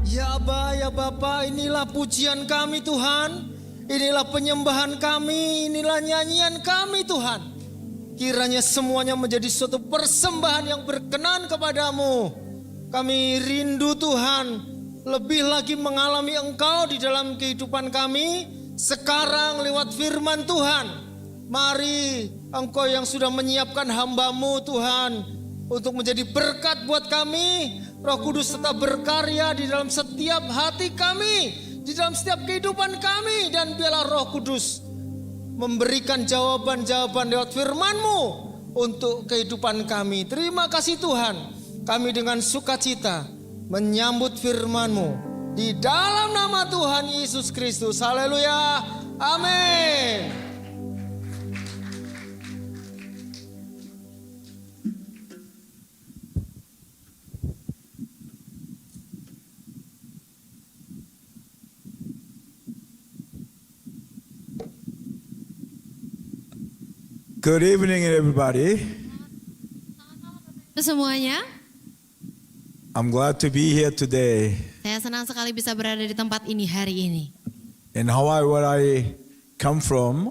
Ya Aba, ya Bapa, inilah pujian kami Tuhan. Inilah penyembahan kami, inilah nyanyian kami Tuhan. Kiranya semuanya menjadi suatu persembahan yang berkenan kepadamu. Kami rindu Tuhan, lebih lagi mengalami Engkau di dalam kehidupan kami. Sekarang lewat firman Tuhan, mari Engkau yang sudah menyiapkan hamba-Mu Tuhan, untuk menjadi berkat buat kami. Roh Kudus tetap berkarya di dalam setiap hati kami, di dalam setiap kehidupan kami. Dan biarlah Roh Kudus memberikan jawaban-jawaban lewat firman-Mu untuk kehidupan kami. Terima kasih Tuhan, kami dengan sukacita menyambut firman-Mu di dalam nama Tuhan Yesus Kristus. Haleluya, amin. Good evening, everybody. Semuanya, I'm glad to be here today. saya senang sekali bisa berada di tempat ini hari ini. In Hawaii, where I come from,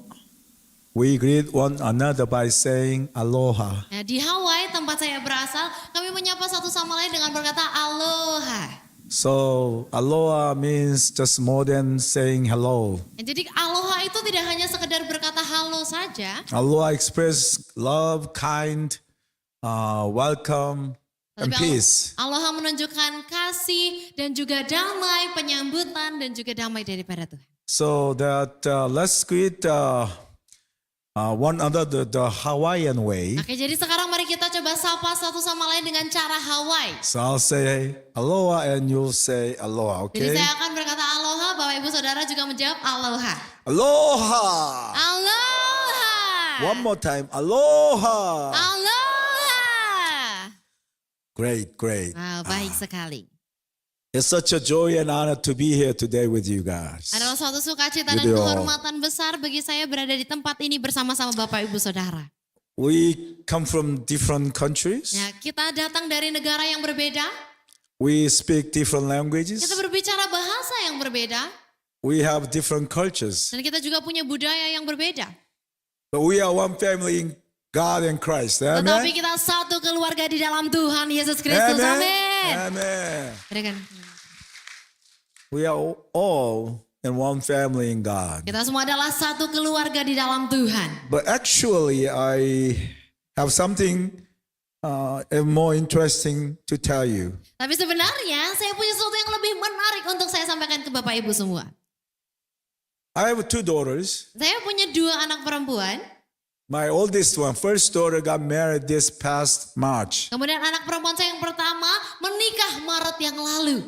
we greet one another by saying aloha. Nah, di Hawaii tempat saya berasal, kami menyapa satu sama lain dengan berkata aloha. So, aloha means just more than saying hello. Jadi aloha itu tidak hanya sekedar berkata halo saja. Aloha express love, kind, welcome, and Tapi peace. aloha menunjukkan kasih dan juga damai, penyambutan dan juga damai daripada Tuhan. So that let's greet one another the Hawaiian way. Oke, jadi sekarang mari kita coba sapa satu sama lain dengan cara Hawaii. So I'll say aloha and you'll say aloha, Jadi okay? saya akan berkata aloha, Bapak Ibu Saudara juga menjawab aloha. Aloha! Aloha! One more time, aloha! Aloha! Great, great. Wow, baik sekali. It's such a joy and honor to be here today with you guys. Adalah suatu sukacita dan With you all. kehormatan besar bagi saya berada di tempat ini bersama-sama Bapak Ibu Saudara. We come from different countries. Ya, kita datang dari negara yang berbeda. We speak different languages. Kita berbicara bahasa yang berbeda. We have different cultures. Dan kita juga punya budaya yang berbeda. But we are one family in God and Christ. Tetapi Amen? kita satu keluarga di dalam Tuhan Yesus Kristus. Amin. Amen. Berikan. We are all in one family in God. Kita semua adalah satu keluarga di dalam Tuhan. But actually, I have something more interesting to tell you. Tapi sebenarnya saya punya sesuatu yang lebih menarik untuk saya sampaikan ke Bapak Ibu semua. I have two daughters. Saya punya dua anak perempuan. My oldest one, first daughter, got married this past March. Kemudian anak perempuan saya yang pertama menikah Maret yang lalu.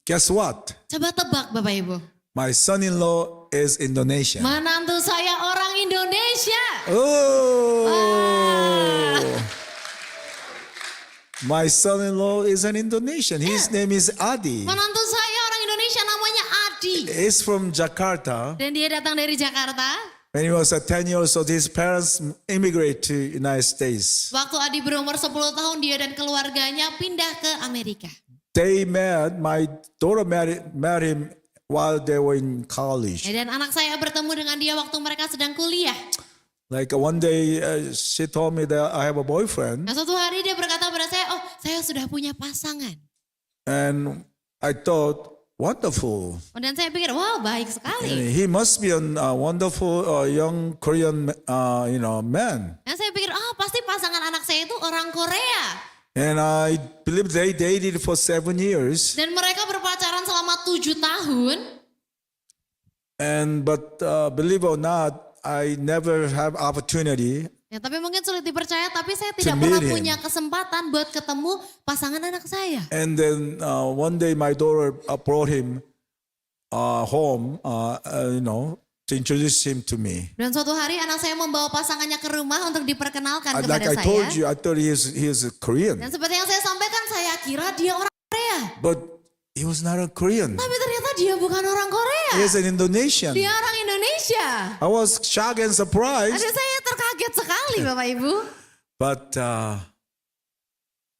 Guess what? Coba tebak Bapak Ibu. My son-in-law is Indonesian. Menantu saya orang Indonesia. Oh! My son-in-law is an Indonesian. His name is Adi. Menantu saya orang Indonesia namanya Adi. He's from Jakarta. Dan dia datang dari Jakarta. When he was 10 years old, his parents immigrated to United States. Waktu Adi berumur 10 tahun dia dan keluarganya pindah ke Amerika. They met, my daughter met him while they were in college. Dan anak saya bertemu dengan dia waktu mereka sedang kuliah. Like one day she told me that I have a boyfriend. Nah, suatu hari dia berkata pada saya, oh saya sudah punya pasangan. And I thought, wonderful. Dan saya pikir, wow baik sekali. And he must be a wonderful young Korean man. Dan saya pikir, oh pasti pasangan anak saya itu orang Korea. And I believe they dated for 7 years. Dan mereka berpacaran selama 7 tahun. But believe it or not, I never have opportunity. Ya, tapi mungkin sulit dipercaya, tapi saya To tidak pernah meet him. punya kesempatan buat ketemu pasangan anak saya. And then one day my daughter brought him home, to introduce him to me. Dan suatu hari anak saya membawa pasangannya ke rumah untuk diperkenalkan Like kepada I told saya. you, I thought he's a Korean. Dan seperti yang saya sampaikan, saya kira dia orang Korea. But he was not a Korean. Tapi ternyata dia bukan orang Korea. He's an Indonesian. Dia orang Indonesia. I was shocked and surprised. Ada saya terkaget sekali Bapak Ibu. But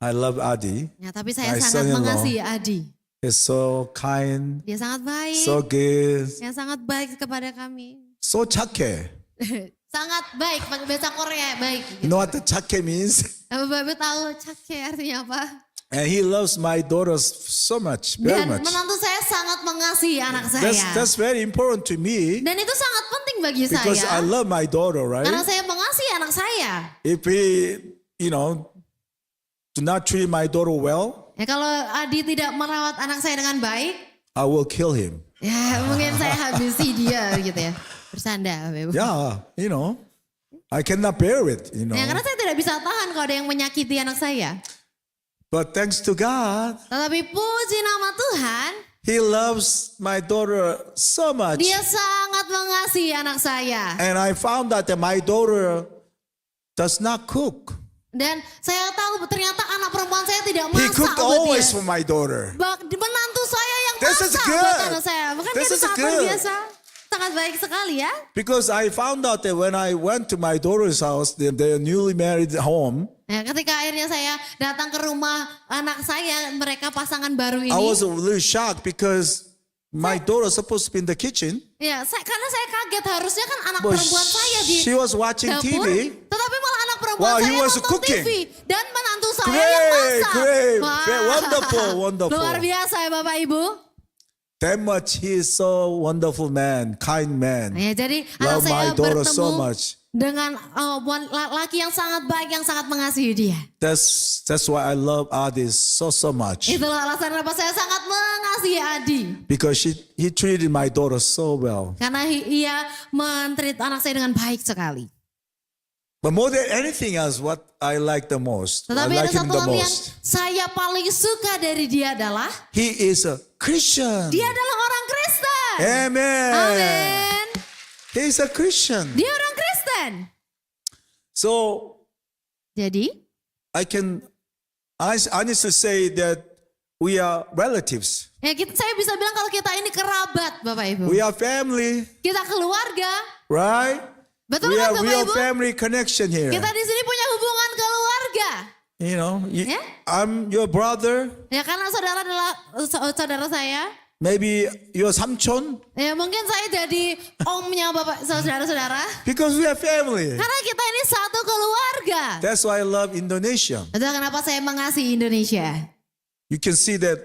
I love Adi. Ya, tapi saya My sangat son-in-law. mengasihi Adi. He's so kind, Dia sangat baik. so good, Yang sangat baik kepada kami. so 착해. Sangat baik, pakai bahasa Korea baik. You know what the 착해 means? Bapak Ibu tahu cake artinya apa? And he loves my daughters so much, very Dan much. menantu saya sangat mengasihi anak saya. That's very important to me Dan itu sangat penting bagi because I saya. love my daughter, Karena right? saya mengasihi anak saya. If he, do not treat my daughter well, Ya kalau Adi tidak merawat anak saya dengan baik, I will kill him. ya mungkin saya habisi dia gitu ya. Bersanda, Bapak Ibu. Yeah, I cannot bear it, Ya, karena saya tidak bisa tahan kalau ada yang menyakiti anak saya. But thanks to God, Tetapi puji nama Tuhan, he loves my daughter so much. dia sangat mengasihi anak saya. And I found out that my daughter does not cook. Dan saya tahu ternyata anak perempuan saya tidak He masak cooked buat always dia. for my daughter. Menantu saya yang This is masak good. buat anak saya. Bukan This itu is sangat luar good. biasa. Sangat baik sekali ya. Because I found out that when I went to my daughter's house, their newly married home, Nah, ketika akhirnya saya datang ke rumah anak saya, mereka pasangan baru ini. I was a little shocked because my daughter was supposed to be in the kitchen. Ya, karena saya kaget harusnya kan anak But perempuan saya di she was watching dapur, TV. tetapi malah anak perempuan While he saya was nonton cooking. TV dan menantu saya yang Great, masak. great. Wah, Wonderful, wonderful. Luar biasa ya Bapak Ibu. That much he is so wonderful man, kind man. Ya, jadi Love anak my saya daughter bertemu so much. dengan laki yang sangat baik, yang sangat mengasihi dia. That's why I love Adis so much. Itulah alasan kenapa saya sangat mengasihi Adi. Because he treated my daughter so well. Karena ia men-treat anak saya dengan baik sekali. But more than anything else, what I like the most, I Tetapi ada like him satu the hal yang most. saya paling suka dari dia adalah He is a Christian. dia adalah orang Kristen. Amen. Amin. He is a Christian. Dia orang Kristen. So Jadi, I can honestly say that we are relatives. ya saya bisa bilang kalau kita ini kerabat, Bapak Ibu. We are family, Kita keluarga. right? Betul We kan, have Bapak real Ibu? family connection here. Kita di sini punya hubungan keluarga. You- Yeah. I'm your brother. Ya karena saudara adalah saudara saya. Maybe your samchon. Ya mungkin saya jadi omnya Bapak saudara-saudara. Because we are family. Karena kita ini satu keluarga. That's why I love Indonesia. Itulah kenapa saya mengasihi Indonesia. You can see that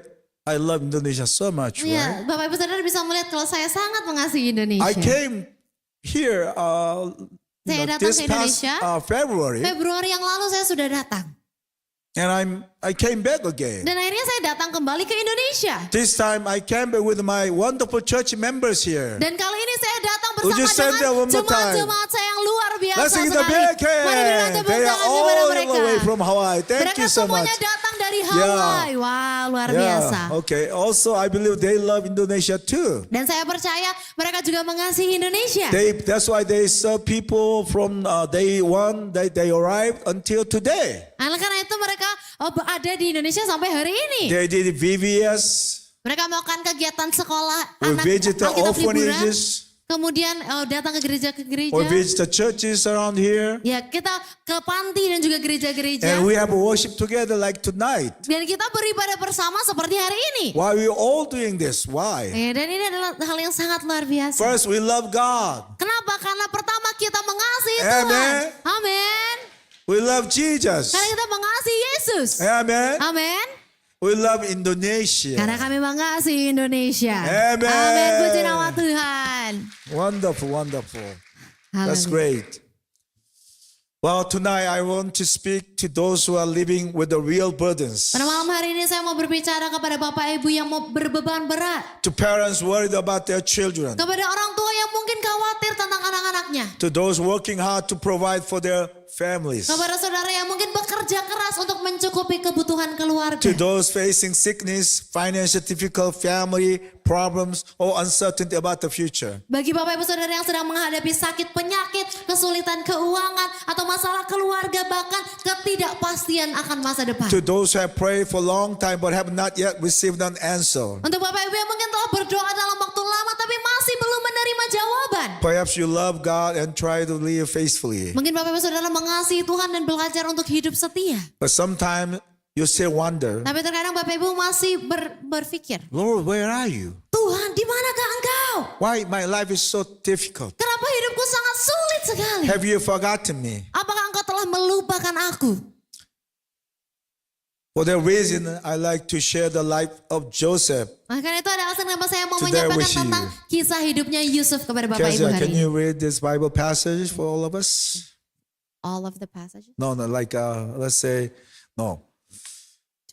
I love Indonesia so much, right? Ya, Bapak Ibu saudara bisa melihat kalau saya sangat mengasihi Indonesia. I came here Saya datang this ke past Indonesia. February, Februari yang lalu saya sudah datang. and I came back again. Dan akhirnya saya datang kembali ke Indonesia. This time I came back with my wonderful church members here. Dan kali ini saya datang Would you bersama stand there one dengan more time? jemaat-jemaat saya yang luar biasa Let's sing the sekali. big Mari berikan hand. tepuk They are tangan kepada all mereka. the way from Hawaii. Thank Mereka you so much. semuanya datang dari Hawaii. Wah, luar biasa. Yeah, okay. Also, I believe they love Indonesia too. Dan saya percaya mereka juga mengasihi Indonesia. That's why they serve people from day one that they arrived until today. Nah, karena itu mereka ada di Indonesia sampai hari ini. They did VVS, Mereka melakukan kegiatan sekolah or anak visit the Alkitab liburan. orphanages, Kemudian datang ke gereja-gereja. or visit the churches around here. Ya, kita ke panti dan juga gereja-gereja. And we have worship together like tonight. Dan kita beribadah bersama seperti hari ini. Why we all doing this? Why? Ya, dan ini adalah hal yang sangat luar biasa. First, we love God. Kenapa? Karena pertama kita mengasihi Amen. Tuhan. Amin. We love Jesus. Karena kita mengasihi Yesus. Amen. Amin. We love Indonesia. Karena kami mengasihi Indonesia. Amen. Amin. Puji nama Tuhan. Wonderful, wonderful. That's Haleluya. great. Well, tonight I want to speak to those who are living with the real burdens. Pada malam hari ini saya mau berbicara kepada Bapak Ibu yang mau berbeban berat. To parents worried about their children. Kepada orang tua yang mungkin khawatir tentang anak-anaknya. To those working hard to provide for their families. Kepada saudara yang mungkin bekerja keras untuk mencukupi kebutuhan keluarga. To those facing sickness, financial difficult family problems, or uncertainty about the future. Bagi Bapak Ibu Saudara yang sedang menghadapi sakit penyakit, kesulitan keuangan, atau masalah keluarga, bahkan ketidakpastian akan masa depan. To those who have prayed for a long time but have not yet received an answer. Untuk Bapak Ibu yang mungkin telah berdoa dalam waktu lama tapi masih belum menerima jawaban. Perhaps you love God and try to live faithfully. Mungkin Bapak Ibu Saudara mengasihi Tuhan dan belajar untuk hidup setia. But sometimes you still wonder, Tapi terkadang Bapak Ibu masih berpikir, Lord, where are you? Tuhan di manakah Engkau? Why my life is so difficult? Kenapa hidupku sangat sulit sekali? Have you forgotten me? Apakah Engkau telah melupakan aku? For that reason, I like to share the life of Joseph. Maka itu ada alasan kenapa saya mau Today menyampaikan with you. tentang kisah hidupnya Yusuf kepada Bapak Ibu Kezia, hari can ini. you read this Bible passage for all of us? All of the passages. No, like let's say, no.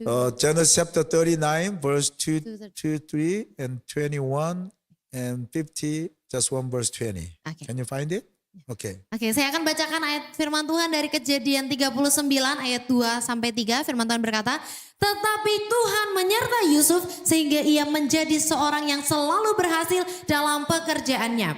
To- Genesis chapter 39, verse 2, To the- 2, 3, and 21, and 50, just one verse 20. Okay. Can you find it? Okay. Oke, saya akan bacakan ayat firman Tuhan dari Kejadian 39 ayat 2 sampai 3. Firman Tuhan berkata, "Tetapi Tuhan menyertai Yusuf sehingga ia menjadi seorang yang selalu berhasil dalam pekerjaannya.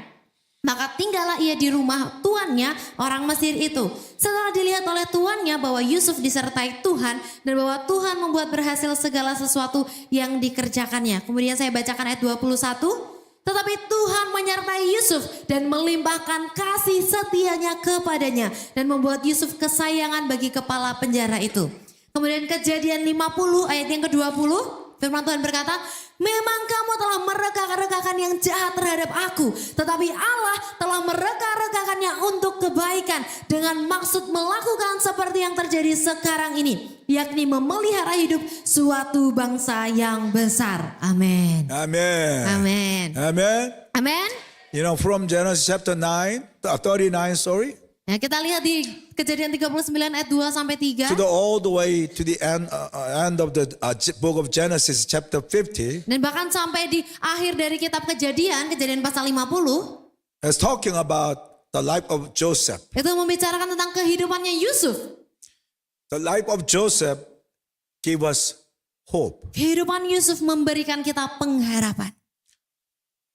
Maka tinggallah ia di rumah tuannya orang Mesir itu. Setelah dilihat oleh tuannya bahwa Yusuf disertai Tuhan dan bahwa Tuhan membuat berhasil segala sesuatu yang dikerjakannya." Kemudian saya bacakan ayat 21. "Tetapi Tuhan menyertai Yusuf dan melimpahkan kasih setianya kepadanya dan membuat Yusuf kesayangan bagi kepala penjara itu." Kemudian Kejadian 50 ayat yang ke-20, firman Tuhan berkata, "Memang kamu telah mereka-rekakan yang jahat terhadap aku, tetapi Allah telah mereka-rekakannya untuk kebaikan dengan maksud melakukan seperti yang terjadi sekarang ini, yakni memelihara hidup suatu bangsa yang besar." Amin. Amen. Amin. Amen. Amin. You know, from Genesis chapter 39, Ya, kita lihat di Kejadian 39 ayat 2 sampai 3. all the way to the end of the book of Genesis chapter 50, Dan bahkan sampai di akhir dari kitab Kejadian pasal 50, is talking about the life of Joseph. itu membicarakan tentang kehidupannya Yusuf. The life of Joseph gave us hope. Kehidupan Yusuf memberikan kita pengharapan.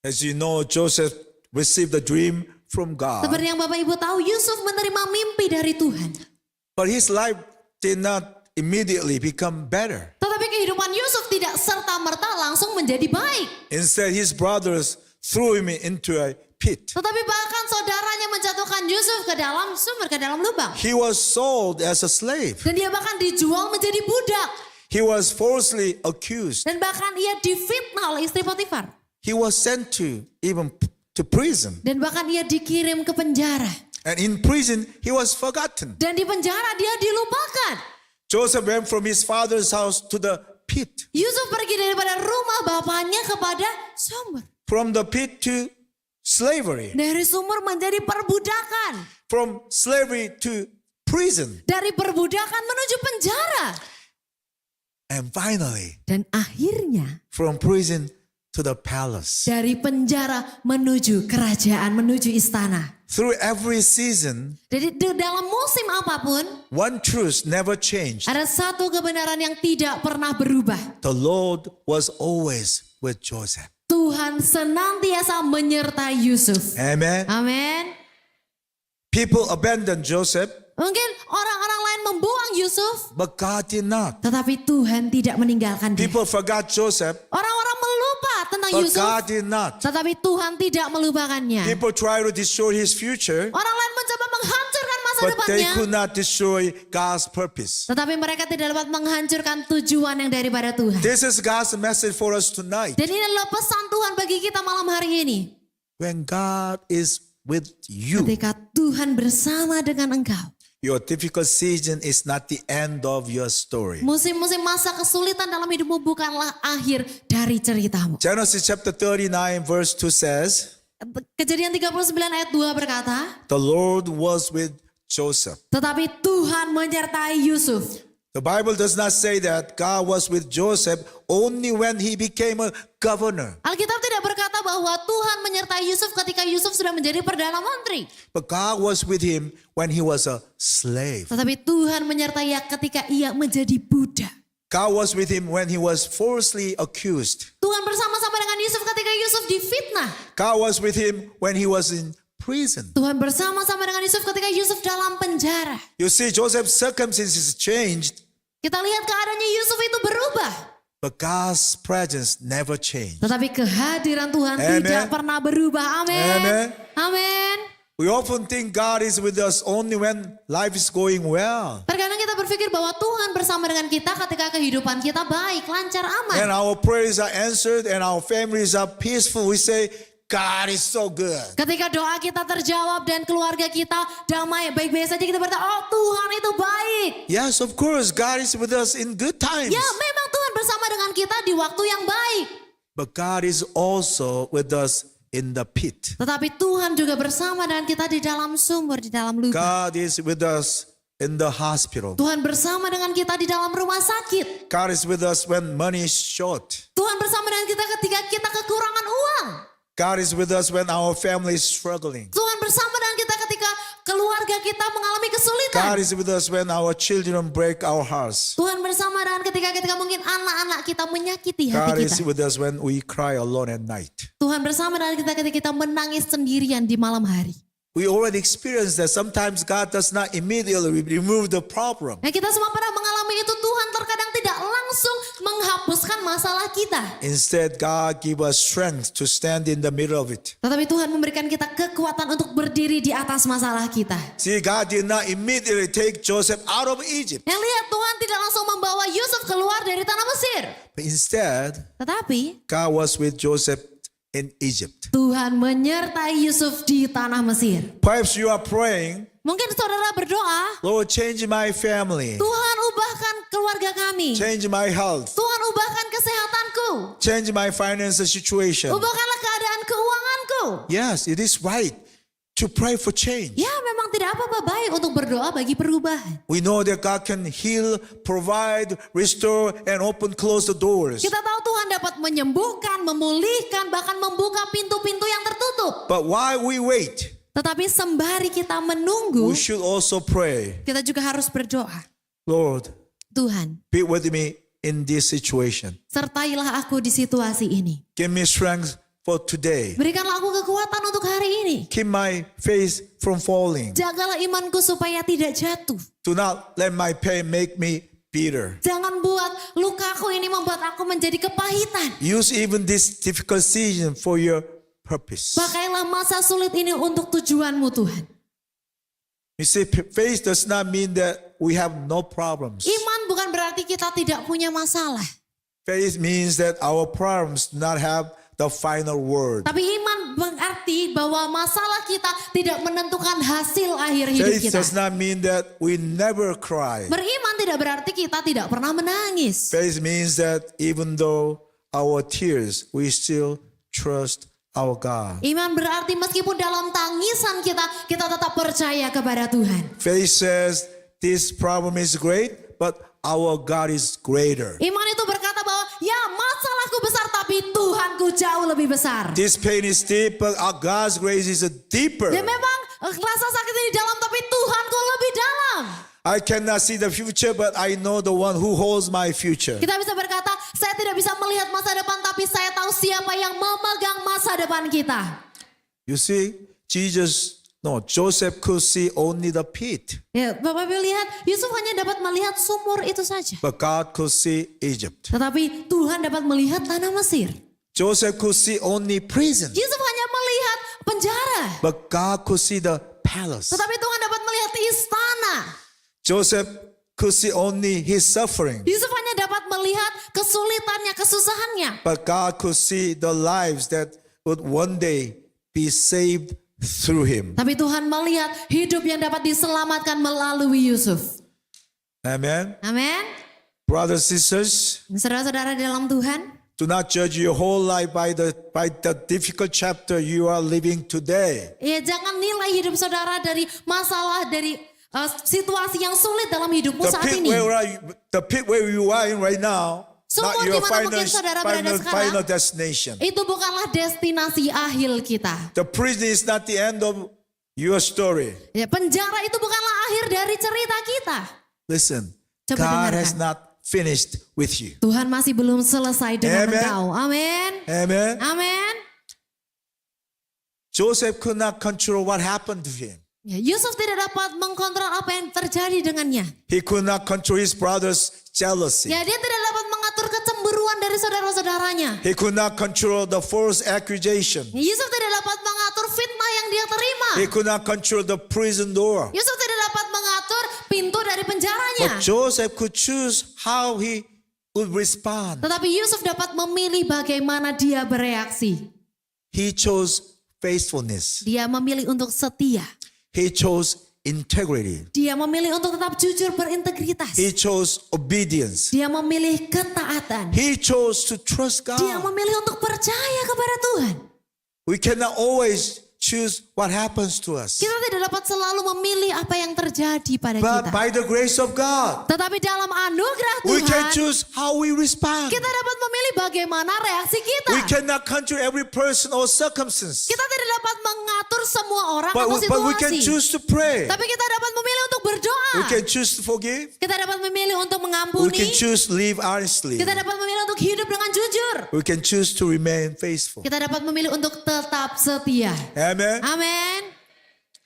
As you know, Joseph received a dream from God, Seperti yang Bapak Ibu tahu, Yusuf menerima mimpi dari Tuhan. but his life did not immediately become better. Tetapi kehidupan Yusuf tidak serta-merta langsung menjadi baik. Instead, his brothers threw him into a pit. Tetapi bahkan saudaranya menjatuhkan Yusuf ke dalam sumur, ke dalam lubang. He was sold as a slave. Dan dia bahkan dijual menjadi budak. He was falsely accused. Dan bahkan ia difitnah oleh istri Potifar. He was sent to prison. Dan bahkan ia dikirim ke penjara. And in prison, he was forgotten. Dan di penjara dia dilupakan. Joseph went from his father's house to the pit. Yusuf pergi daripada rumah bapaknya kepada sumur. From the pit to slavery. Dari sumur menjadi perbudakan. From slavery to prison. Dari perbudakan menuju penjara. And finally, Dan akhirnya from prison to the palace. dari penjara menuju kerajaan, menuju istana. Through every season, Jadi dalam musim apapun, one truth never changed. ada satu kebenaran yang tidak pernah berubah. The Lord was always with Joseph. Tuhan senantiasa menyertai Yusuf. Amen. Amin. People abandoned Joseph, Mungkin orang-orang lain membuang Yusuf, but God did not. tetapi Tuhan tidak meninggalkan dia. People forgot Joseph, Orang-orang melupa tentang but Yusuf, God did not. tetapi Tuhan tidak melupakannya. People try to destroy his future, Orang lain mencoba menghancurkan masa but they depannya, could not destroy God's purpose. tetapi mereka tidak dapat menghancurkan tujuan yang daripada Tuhan. This is God's message for us tonight. Dan ini adalah pesan Tuhan bagi kita malam hari ini. When God is with you, Ketika Tuhan bersama dengan engkau, your difficult season is not the end of your story. musim-musim masa kesulitan dalam hidupmu bukanlah akhir dari ceritamu. Genesis chapter 39 verse 2 says, Kejadian 39 ayat 2 berkata, the Lord was with Joseph. tetapi Tuhan menyertai Yusuf. The Bible does not say that God was with Joseph only when he became a governor. Alkitab tidak berkata bahwa Tuhan menyertai Yusuf ketika Yusuf sudah menjadi Perdana Menteri. But God was with him when he was a slave. Tetapi Tuhan menyertai ia ketika ia menjadi budak. God was with him when he was falsely accused. Tuhan bersama-sama dengan Yusuf ketika Yusuf difitnah. God was with him when he was in prison. Tuhan bersama-sama dengan Yusuf ketika Yusuf dalam penjara. You see, Joseph's circumstances changed, Kita lihat keadaannya Yusuf itu berubah. but God's presence never changed. Tetapi kehadiran Tuhan Amen. tidak pernah berubah. Amin. Amen. Amin. We often think God is with us only when life is going well. Terkadang kita berpikir bahwa Tuhan bersama dengan kita ketika kehidupan kita baik, lancar, aman. and our prayers are answered and our families are peaceful, we say, God is so good. Ketika doa kita terjawab dan keluarga kita damai, baik-baik saja, kita berkata, oh Tuhan itu baik. Yes, of course, God is with us in good times. Ya memang Tuhan bersama dengan kita di waktu yang baik. But God is also with us in the pit. Tetapi Tuhan juga bersama dengan kita di dalam sumur, di dalam luka. God is with us in the hospital. Tuhan bersama dengan kita di dalam rumah sakit. God is with us when money is short. Tuhan bersama dengan kita ketika kita kekurangan uang. God is with us when our family is struggling. Tuhan bersama dengan kita ketika keluarga kita mengalami kesulitan. God is with us when our children break our hearts. Tuhan bersama dengan ketika mungkin anak-anak kita menyakiti God hati is kita. with us when we cry alone at night. Tuhan bersama dengan kita ketika kita menangis sendirian di malam hari. We already experienced that sometimes God does not immediately remove the problem. Nah, kita semua pernah mengalami itu. Tuhan terkadang tidak langsung menghapuskan masalah kita. Instead, God give us strength to stand in the middle of it. Tetapi Tuhan memberikan kita kekuatan untuk berdiri di atas masalah kita. See, God did not immediately take Joseph out of Egypt. Yang lihat, Tuhan tidak langsung membawa Yusuf keluar dari tanah Mesir. But instead, Tetapi God was with Joseph in Egypt. Tuhan menyertai Yusuf di tanah Mesir. Perhaps you are praying, Mungkin saudara berdoa, Lord, change my family, Tuhan ubahkan keluarga kami. change my health, Tuhan ubahkan kesehatanku. change my financial situation. Ubahkanlah keadaan keuanganku. Yes, it is right to pray for change. Ya memang tidak apa-apa, baik untuk berdoa bagi perubahan. We know that God can heal, provide, restore, and open, close the doors. Kita tahu Tuhan dapat menyembuhkan, memulihkan, bahkan membuka pintu-pintu yang tertutup. But while we wait, Tetapi sembari kita menunggu, we should also pray, kita juga harus berdoa. Lord, Tuhan, be with me in this situation. sertailah aku di situasi ini. Give me strength for today. Berikanlah aku kekuatan untuk hari ini. Keep my faith from falling. Jagalah imanku supaya tidak jatuh. Do not let my pain make me bitter. Jangan buat lukaku ini membuat aku menjadi kepahitan. Use even this difficult season for your purpose. Pakailah masa sulit ini untuk tujuanmu Tuhan. You see, faith does not mean that we have no problems. Iman bukan berarti kita tidak punya masalah. Faith means that our problems do not have the final word. Tapi iman berarti bahwa masalah kita tidak menentukan hasil akhir hidup Faith kita. does not mean that we never cry. Beriman tidak berarti kita tidak pernah menangis. Faith means that even though our tears, we still trust our God. Iman berarti meskipun dalam tangisan kita tetap percaya kepada Tuhan. Faith says this problem is great, but our God is greater. Iman itu berkata bahwa ya masalahku besar tapi Tuhanku jauh lebih besar. This pain is deep, but our God's grace is deeper. Ya memang rasa sakit ini dalam tapi Tuhanku lebih dalam. I cannot see the future, but I know the one who holds my future. Kita bisa berkata, saya tidak bisa melihat masa depan tapi saya tahu siapa yang memegang masa depan kita. You see, Joseph could see only the pit, Ya, Bapak Ibu lihat, Yusuf hanya dapat melihat sumur itu saja. but God could see Egypt. Tetapi Tuhan dapat melihat tanah Mesir. Joseph could see only prison, Yusuf hanya melihat penjara. but God could see the palace. Tetapi Tuhan dapat melihat istana. Joseph could see only his suffering, Yusuf hanya dapat melihat kesulitannya, kesusahannya. but God could see the lives that would one day be saved through him. Tapi Tuhan melihat hidup yang dapat diselamatkan melalui Yusuf. Amen. Amin. Brothers, sisters, Saudara-saudara dalam Tuhan, do not judge your whole life by the difficult chapter you are living today. ya jangan nilai hidup saudara dari masalah, dari situasi yang sulit dalam hidupmu saat ini. The pit where you are in right now, Sumur not your di mana mungkin saudara berada sekarang, final destination. itu bukanlah destinasi akhir kita. The prison is not the end of your story. Ya, penjara itu bukanlah akhir dari cerita kita. Listen, Coba God dengarkan. has not finished with you. Tuhan masih belum selesai dengan Amen. engkau. Amin. Amen. Amin. Joseph could not control what happened to him. Ya, Yusuf tidak dapat mengkontrol apa yang terjadi dengannya. He could not control his brother's jealousy. Ya, dia tidak dapat mengatur kecemburuan dari saudara-saudaranya. He could not control the false accusation. Yusuf tidak dapat mengatur fitnah yang dia terima. He could not control the prison door. Yusuf tidak dapat mengatur pintu dari penjaranya. hidupnya. But Joseph could choose how he would respond. Tetapi Yusuf dapat memilih bagaimana dia bereaksi. He chose faithfulness. Dia memilih untuk setia. He chose integrity. Dia memilih untuk tetap jujur berintegritas. He chose obedience. Dia memilih ketaatan. He chose to trust Dia God. memilih untuk percaya kepada Tuhan. We cannot always choose what happens to us. Kita tidak dapat selalu memilih apa yang terjadi pada But kita. by the grace of God, Tetapi dalam anugerah we can Tuhan, choose how we respond. kita dapat memilih bagaimana reaksi kita. We cannot control every person or circumstance. Kita tidak dapat mengatur semua orang But, atau but we can situasi. choose to pray. Tapi kita dapat memilih untuk berdoa. We can choose to forgive. Kita dapat memilih untuk We mengampuni. can choose to live honestly. Kita dapat memilih untuk hidup dengan jujur. We can choose to remain faithful. Kita dapat memilih untuk tetap setia. Amen. Amin.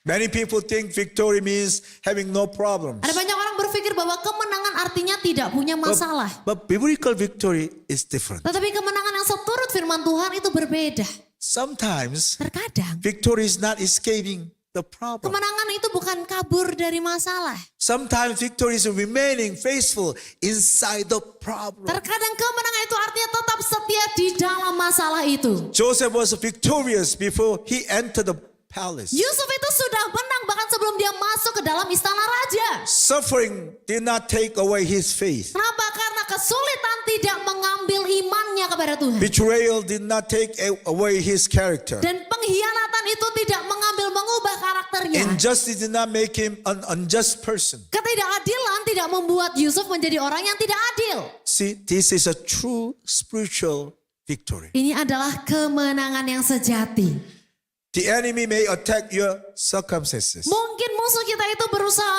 Many people think victory means having no problems. Ada banyak orang berpikir bahwa kemenangan artinya tidak punya masalah. But biblical victory is different. Tetapi kemenangan yang seturut firman Tuhan itu berbeda. Sometimes Terkadang victory is not escaping the problem. kemenangan itu bukan kabur dari masalah. Sometimes victory is remaining faithful inside the problem. Terkadang kemenangan itu artinya tetap setia di dalam masalah itu. Joseph was victorious before he entered the palace. Yusuf itu sudah menang bahkan sebelum dia masuk ke dalam istana raja. Suffering did not take away his faith. Kenapa? Karena kesulitan tidak mengambil imannya kepada Tuhan. Betrayal did not take away his character. Dan pengkhianatan itu tidak mengubah karakternya. Injustice did not make him an unjust person. Ketidakadilan tidak membuat Yusuf menjadi orang yang tidak adil. See, this is a true spiritual victory. Ini adalah kemenangan yang sejati. The enemy may attack your circumstances, Mungkin musuh kita itu berusaha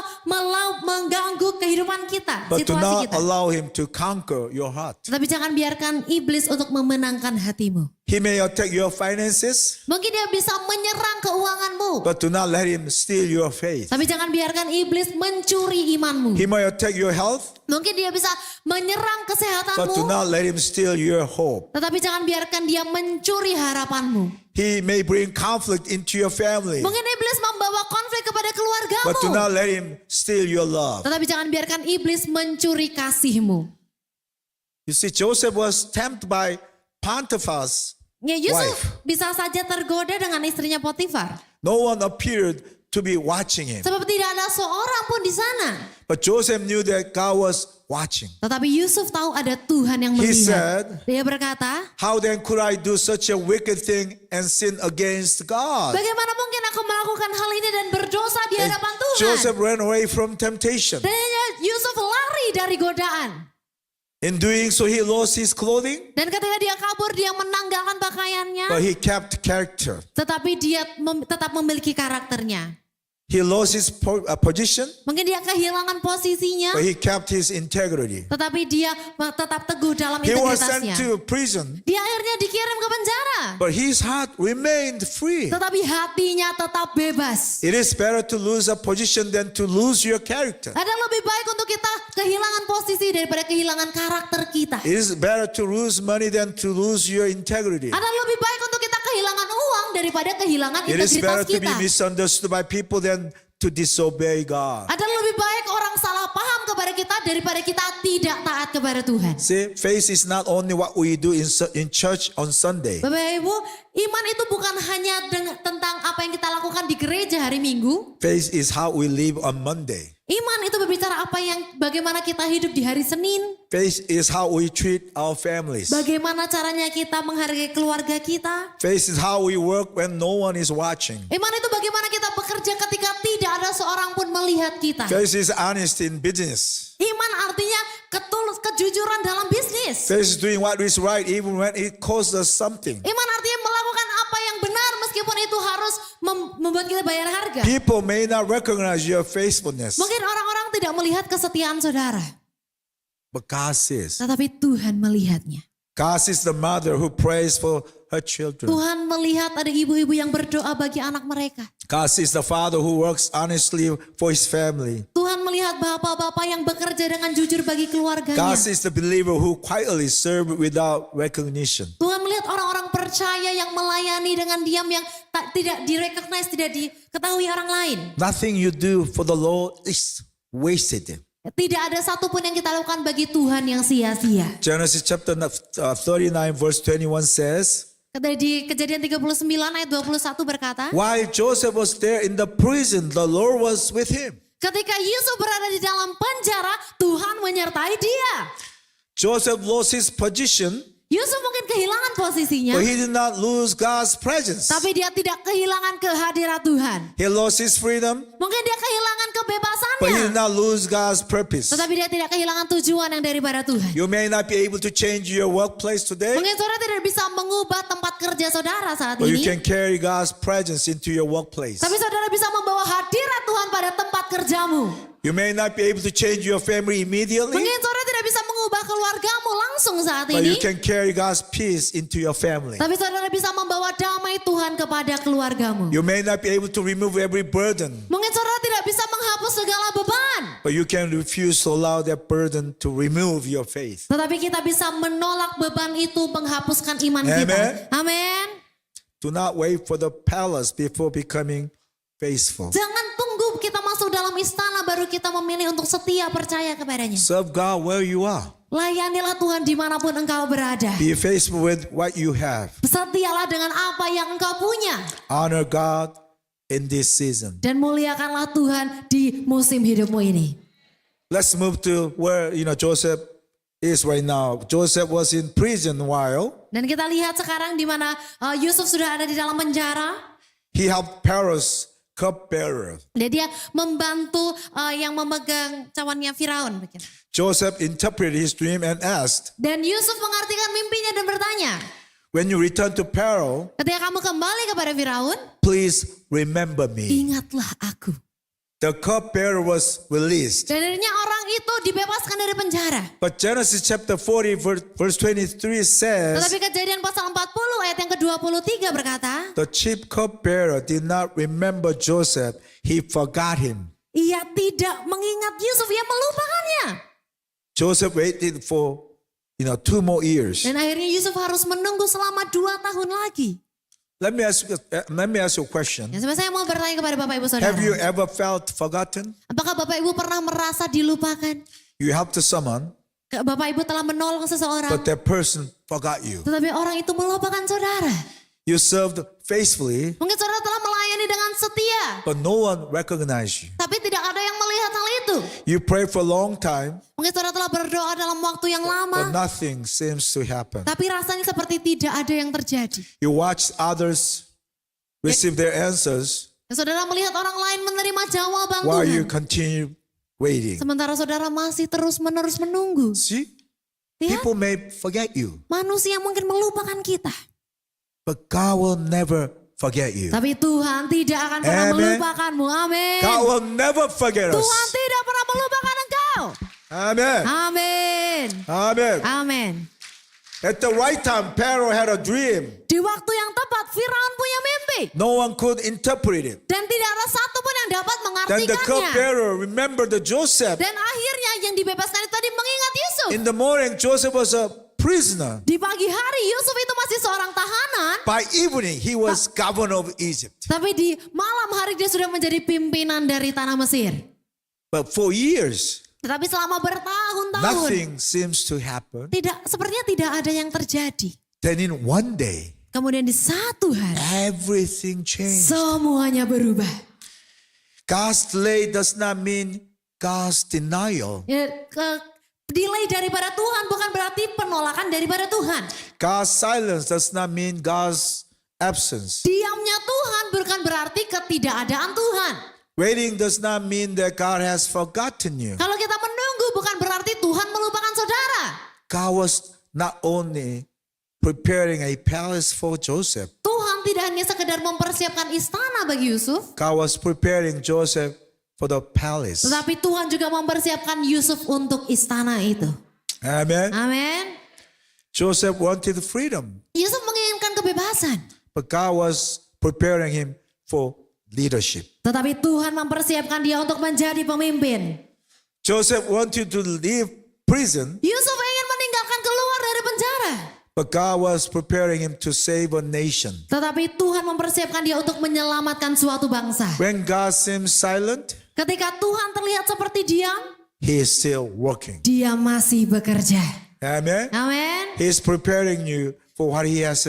mengganggu kehidupan kita, but do situasi not kita. allow him to conquer your heart. Tetapi jangan biarkan iblis untuk memenangkan hatimu. He may attack your finances, Mungkin dia bisa menyerang keuanganmu. but do not let him steal your faith. Tapi jangan biarkan iblis mencuri imanmu. He may attack your health, Mungkin dia bisa menyerang but do kesehatanmu. not let him steal your hope. Tetapi jangan biarkan dia mencuri harapanmu. He may bring conflict into your family, Mungkin iblis membawa konflik kepada but do keluargamu. not let him steal your love. Tetapi jangan biarkan iblis mencuri kasihmu. You see, Joseph was tempted by Potiphar's Ya, Yusuf wife. bisa saja tergoda dengan istrinya Potifar. No one appeared to be watching him. Sebab tidak ada seorang pun di sana. But Joseph knew that God was watching. Tetapi Yusuf tahu ada Tuhan yang He melihat. said, Dia berkata, how then could I do such a wicked thing and sin against God? bagaimana mungkin aku melakukan hal ini dan berdosa di hadapan Tuhan? Joseph ran away from temptation. Dan Yusuf lari dari godaan. In doing so, he lost his clothing, Dan ketika dia kabur, dia menanggalkan pakaiannya. but he kept character. Tetapi dia tetap memiliki karakternya. He lost his position, Mungkin dia kehilangan posisinya. but he kept his integrity. Tetapi dia tetap teguh dalam He was sent integritasnya. to prison, Dia akhirnya dikirim ke penjara. but his heart remained free. Tetapi hatinya tetap bebas. It is better to lose a position than to lose your character. Ada lebih baik untuk kita kehilangan posisi daripada kehilangan karakter kita. It is better to lose money than to lose your integrity. Ada lebih baik untuk kita kehilangan uang daripada kehilangan It is better integritas to be kita. misunderstood by people than to disobey God. Ada lebih baik orang salah paham kepada kita daripada kita tidak taat kepada Tuhan. See, faith is not only what we do in church on Sunday. Bapak Ibu, iman itu bukan hanya tentang apa yang kita lakukan di gereja hari Minggu. Faith is how we live on Monday. Iman itu berbicara bagaimana kita hidup di hari Senin. Faith is how we treat our families. Bagaimana caranya kita menghargai keluarga kita. Faith is how we work when no one is watching. Iman itu bagaimana kita bekerja ketika tidak ada seorang pun melihat kita. Faith is honesty in business. Iman artinya kejujuran dalam bisnis. Faith is doing what is right even when it costs us something. Iman artinya melakukan apa yang benar meskipun itu harus membuat kita bayar harga. People may not recognize your faithfulness, Mungkin orang-orang tidak melihat kesetiaan saudara. but God sees. Tetapi Tuhan melihatnya. God sees the mother who prays for her children. Tuhan melihat ada ibu-ibu yang berdoa bagi anak mereka. God sees the father who works honestly for his family. Tuhan melihat bapak-bapak yang bekerja dengan jujur bagi keluarganya. God sees the believer who quietly serve without recognition. Tuhan melihat orang-orang percaya yang melayani dengan diam yang tidak direcognize, tidak diketahui orang lain. Nothing you do for the Lord is wasted. Tidak ada satupun yang kita lakukan bagi Tuhan yang sia-sia. Genesis chapter 39 verse 21 says, Di Kejadian 39 ayat 21 berkata, while Joseph was there in the prison, the Lord was with him. ketika Yusuf berada di dalam penjara, Tuhan menyertai dia. Joseph lost his position, Yusuf mungkin kehilangan posisinya, but he did not lose God's presence. tapi dia tidak kehilangan kehadiran Tuhan. He lost his freedom, Mungkin dia kehilangan but he kebebasannya, did not lose God's purpose. tetapi dia tidak kehilangan tujuan yang daripada Tuhan. You may not be able to change your workplace today, Mungkin saudara tidak bisa mengubah tempat kerja saudara saat but you ini, can carry God's presence into your workplace. tapi saudara bisa membawa hadirat Tuhan pada tempat kerjamu. You may not be able to change your family immediately, Mungkin saudara tidak bisa mengubah keluargamu langsung saat but you ini, can carry God's peace into your family. tapi saudara bisa membawa damai Tuhan kepada keluargamu. You may not be able to remove every burden, Mungkin saudara tidak bisa menghapus segala beban, but you can refuse to allow that burden to remove your faith. tetapi kita bisa menolak beban itu menghapuskan iman kita. Amin. Do not wait for the palace before becoming faithful. Jangan tunggu kita masuk dalam istana baru kita memilih untuk setia percaya kepadanya. Serve God where you are. Layanilah Tuhan dimanapun engkau berada. Be faithful with what you have. Setialah dengan apa yang engkau punya. Honor God in this season. Dan muliakanlah Tuhan di musim hidupmu ini. Let's move to where Joseph is right now. Joseph was in prison while Dan kita lihat sekarang di mana Yusuf sudah ada di dalam penjara. he helped Pharaoh's cupbearer. Dan dia membantu yang memegang cawannya Firaun. Joseph interpreted his dream and asked, Dan Yusuf mengartikan mimpinya dan bertanya, when you return to Pharaoh, ketika kamu kembali kepada Firaun, please remember me. ingatlah aku. The cupbearer was released. Dan akhirnya orang itu dibebaskan dari penjara. But Genesis chapter 40 verse 23 says, Tetapi Kejadian pasal 40 ayat yang ke-23 berkata, the chief cupbearer did not remember Joseph. He forgot him. ia tidak mengingat Yusuf, ia melupakannya. Joseph waited for 2 more years. Dan akhirnya Yusuf harus menunggu selama 2 tahun lagi. Let me ask you a question. Ya, saya mau bertanya kepada Bapak Ibu Saudara. Have you ever felt forgotten? Apakah Bapak Ibu pernah merasa dilupakan? You helped someone, Bapak Ibu telah menolong seseorang, but that person forgot you. tetapi orang itu melupakan saudara. You served faithfully, Mungkin saudara telah melayani dengan setia, but no one recognized you. tapi tidak ada yang melihat hal itu. You prayed for a long time, Mungkin saudara telah berdoa dalam waktu yang but lama, nothing seems to happen. tapi rasanya seperti tidak ada yang terjadi. You watched others receive their answers Dan saudara melihat orang lain menerima jawaban while you Tuhan. continue waiting. Sementara saudara masih terus-menerus menunggu. See, Lihat, people may forget you, manusia mungkin melupakan kita. but God will never forget you. Tapi Tuhan tidak akan pernah Amen. melupakanmu. Amin. God will never forget us. Tuhan tidak pernah melupakan engkau. Amen. Amin. Amen. Amin. At the right time, Pharaoh had a dream. Di waktu yang tepat, Firaun punya mimpi. No one could interpret it. Dan tidak ada satupun yang dapat Then the mengartikannya. cupbearer remembered the Joseph. Dan akhirnya yang dibebaskan itu tadi mengingat Yusuf. In the morning, Joseph was a prisoner. Di pagi hari Yusuf itu masih seorang tahanan. By evening, he was governor of Egypt. Tapi di malam hari dia sudah menjadi pimpinan dari tanah Mesir. But for years, Tetapi selama bertahun-tahun, nothing seems to happen. sepertinya tidak ada yang terjadi. Then in one day, Kemudian di satu hari, everything changed. semuanya berubah. God's delay does not mean God's denial. Ya, delay daripada Tuhan bukan berarti penolakan daripada Tuhan. God's silence does not mean God's absence. Diamnya Tuhan bukan berarti ketidakadaan Tuhan. Waiting does not mean that God has forgotten you. Kalau kita menunggu bukan berarti Tuhan melupakan saudara. God was not only preparing a palace for Joseph. Tuhan tidak hanya sekedar mempersiapkan istana bagi Yusuf, God was preparing Joseph for the palace. tetapi Tuhan juga mempersiapkan Yusuf untuk istana itu. Amen. Amin. Joseph wanted freedom, Yusuf menginginkan kebebasan, but God was preparing him for leadership. tetapi Tuhan mempersiapkan dia untuk menjadi pemimpin. Joseph wanted to leave prison, Yusuf ingin meninggalkan keluar dari penjara, but God was preparing him to save a nation. tetapi Tuhan mempersiapkan dia untuk menyelamatkan suatu bangsa. When God seems silent, Ketika Tuhan terlihat seperti diam, He is still working. Dia masih bekerja. Amen. Amin. He is preparing you for what he has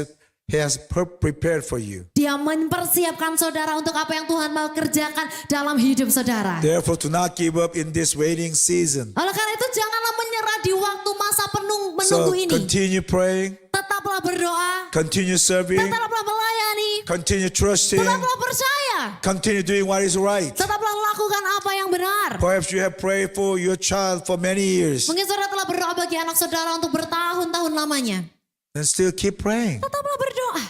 prepared for you. Dia mempersiapkan saudara untuk apa yang Tuhan mau kerjakan dalam hidup saudara. Therefore, do not give up in this waiting season. Oleh karena itu janganlah menyerah di waktu masa menunggu So ini. continue praying, Tetaplah berdoa, continue serving, tetaplah melayani, continue trusting, tetaplah percaya, continue doing what is right. tetaplah lakukan apa yang benar. Perhaps you have prayed for your child for many years Mungkin saudara telah berdoa bagi anak saudara untuk bertahun-tahun lamanya. and still keep praying. Tetaplah berdoa.